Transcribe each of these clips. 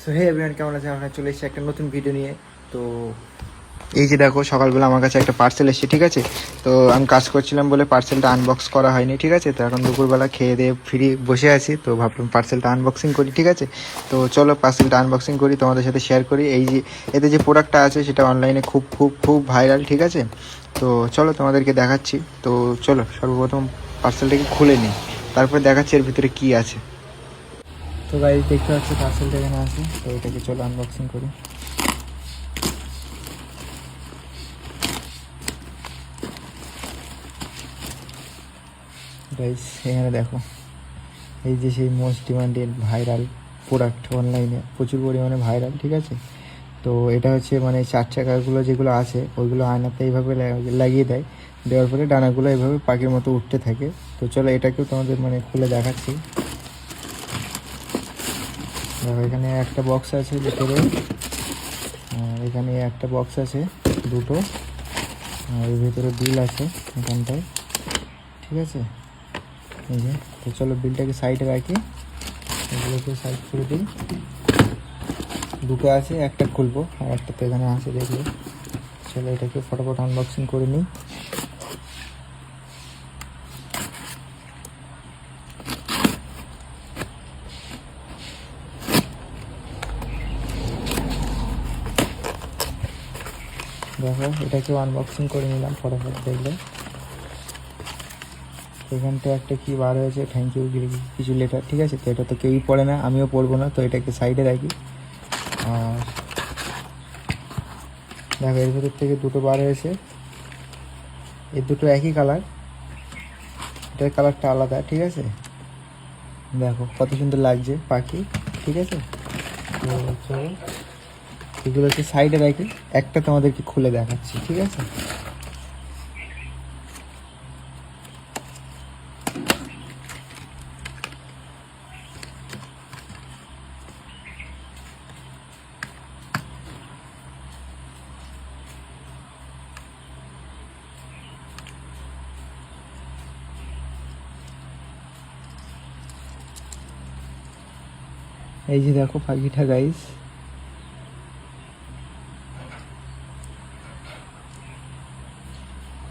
So hey everyone, কেমন আছেন? আপনারা চলে এসেছি একটা নতুন ভিডিও নিয়ে। তো এই যে দেখো, সকালবেলা আমার কাছে একটা পার্সেল এসেছে, ঠিক আছে? তো আমি কাজ করছিলাম বলে পার্সেলটা আনবক্স করা হয়নি, ঠিক আছে? তো এখন দুপুরবেলা খেয়ে দিয়ে ফ্রি বসে আছি, তো ভাবলাম পার্সেলটা আনবক্সিং করি, ঠিক আছে? তো চলো পার্সেলটা আনবক্সিং করি, তোমাদের সাথে শেয়ার করি। এই যে এতে যে প্রোডাক্টটা আছে সেটা অনলাইনে খুব খুব খুব ভাইরাল, ঠিক আছে? তো চলো তোমাদেরকে দেখাচ্ছি। তো চলো সর্বপ্রথম পার্সেলটাকে খুলে নিই, তারপর দেখাচ্ছি এর ভিতরে কী আছে। তো গাইস দেখতে পাচ্ছি পার্সেলটা এখানে আছে, তো এটাকে চলো আনবক্সিং করি। গাইস এখানে দেখো, এই যে সেই মোস্ট ডিমান্ডেড ভাইরাল প্রোডাক্ট, অনলাইনে প্রচুর পরিমাণে ভাইরাল, ঠিক আছে? তো এটা হচ্ছে মানে 4 চাকাগুলো যেগুলো আছে ওইগুলো আয়নাতে এইভাবে লাগিয়ে দেয়, দেওয়ার পরে ডানাগুলো এইভাবে পাখির মতো উঠতে থাকে। তো চলো এটাকেও তোমাদের মানে খুলে দেখাচ্ছি। দেখো এখানে একটা বক্স আছে ভিতরে, আর এখানে একটা বক্স আছে দুটো, আর এর ভিতরে বিল আছে এখানটায়, ঠিক আছে? এই যে, তো চলো বিলটাকে সাইডে রাখি, এগুলোকে সাইড করে দিই। দুটো আছে, একটা খুলবো আর একটা তো এখানে আছে, দেখবে। চলো এটাকে ফটাফট আনবক্সিং করে নিই। দেখো এটাকেও আনবক্সিং করে নিলাম ফটাফট, দেখলে এখানটা একটা কি বার হয়েছে, থ্যাংক ইউ কিছু লেটার, ঠিক আছে? তো এটা তো কেউই পড়ে না, আমিও পড়বো না, তো এটাকে সাইডে রাখি। আর দেখো এর ভেতর থেকে দুটো বার হয়েছে, এই দুটো একই কালার, এটার কালারটা আলাদা, ঠিক আছে? দেখো কত সুন্দর লাগছে পাখি, ঠিক আছে? তো চলো এগুলোকে সাইডে রাখি, একটা তোমাদেরকে খুলে দেখাচ্ছি, ঠিক আছে? এই যে দেখো পাখিটা গাইস,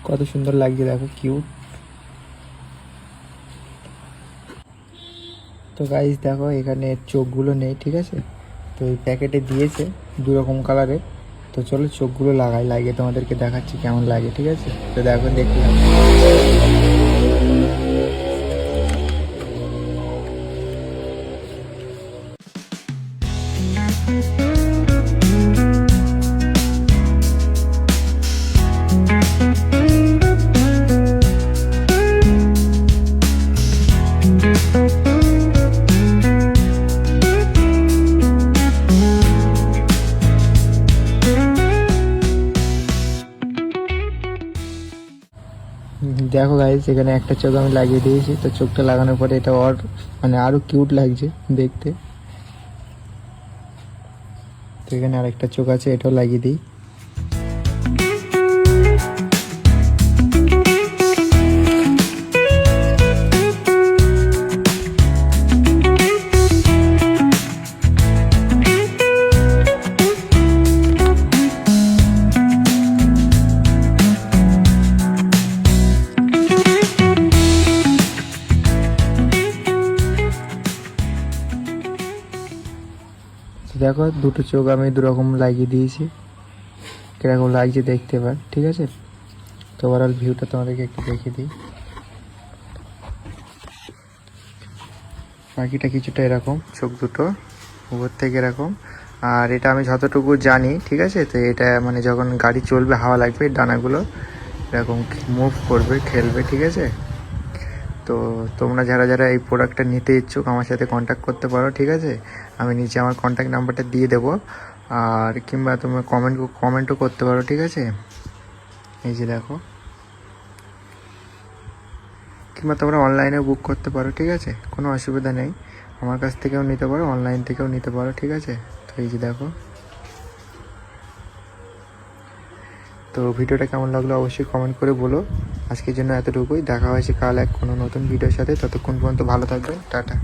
কত সুন্দর লাগছে, দেখো কিউট। তো গাইস দেখো এখানে চোখগুলো নেই, ঠিক আছে? তো এই প্যাকেটে দিয়েছে দু রকম কালারের। তো চলো চোখগুলো লাগিয়ে তোমাদেরকে দেখাচ্ছি কেমন লাগে, ঠিক আছে? তো দেখো দেখলাম, দেখো গাইস এখানে একটা চোখ আমি লাগিয়ে দিয়েছি। তো চোখটা লাগানোর পরে এটা মানে আরো কিউট লাগছে দেখতে। তো এখানে আরেকটা চোখ আছে, এটাও লাগিয়ে দিই। দেখো দুটো চোখ আমি দুরকম লাগিয়ে দিয়েছি, কিরকম লাগছে দেখতে এবার, ঠিক আছে? তো ওভারঅল ভিউটা তোমাদেরকে একটু দেখিয়ে দিই। পাখিটা কিছুটা এরকম, চোখ দুটো উপর থেকে এরকম। আর এটা আমি যতটুকু জানি, ঠিক আছে? তো এটা মানে যখন গাড়ি চলবে, হাওয়া লাগবে, ডানাগুলো এরকম মুভ করবে, খেলবে, ঠিক আছে? তো তোমরা যারা যারা এই প্রোডাক্টটা নিতে ইচ্ছুক আমার সাথে কন্ট্যাক্ট করতে পারো, ঠিক আছে? আমি নিচে আমার কন্ট্যাক্ট নাম্বারটা দিয়ে দেবো, আর কিংবা তোমরা কমেন্টও করতে পারো, ঠিক আছে? এই যে দেখো, কিংবা তোমরা অনলাইনেও বুক করতে পারো, ঠিক আছে? কোনো অসুবিধা নেই, আমার কাছ থেকেও নিতে পারো, অনলাইন থেকেও নিতে পারো, ঠিক আছে? তো এই যে দেখো, তো ভিডিওটা কেমন লাগলো অবশ্যই কমেন্ট করে বলো। আজকের জন্য এতটুকুই, দেখা হয়েছে কাল এক কোনো নতুন ভিডিওর সাথে। ততক্ষণ পর্যন্ত ভালো থাকবেন, টাটা।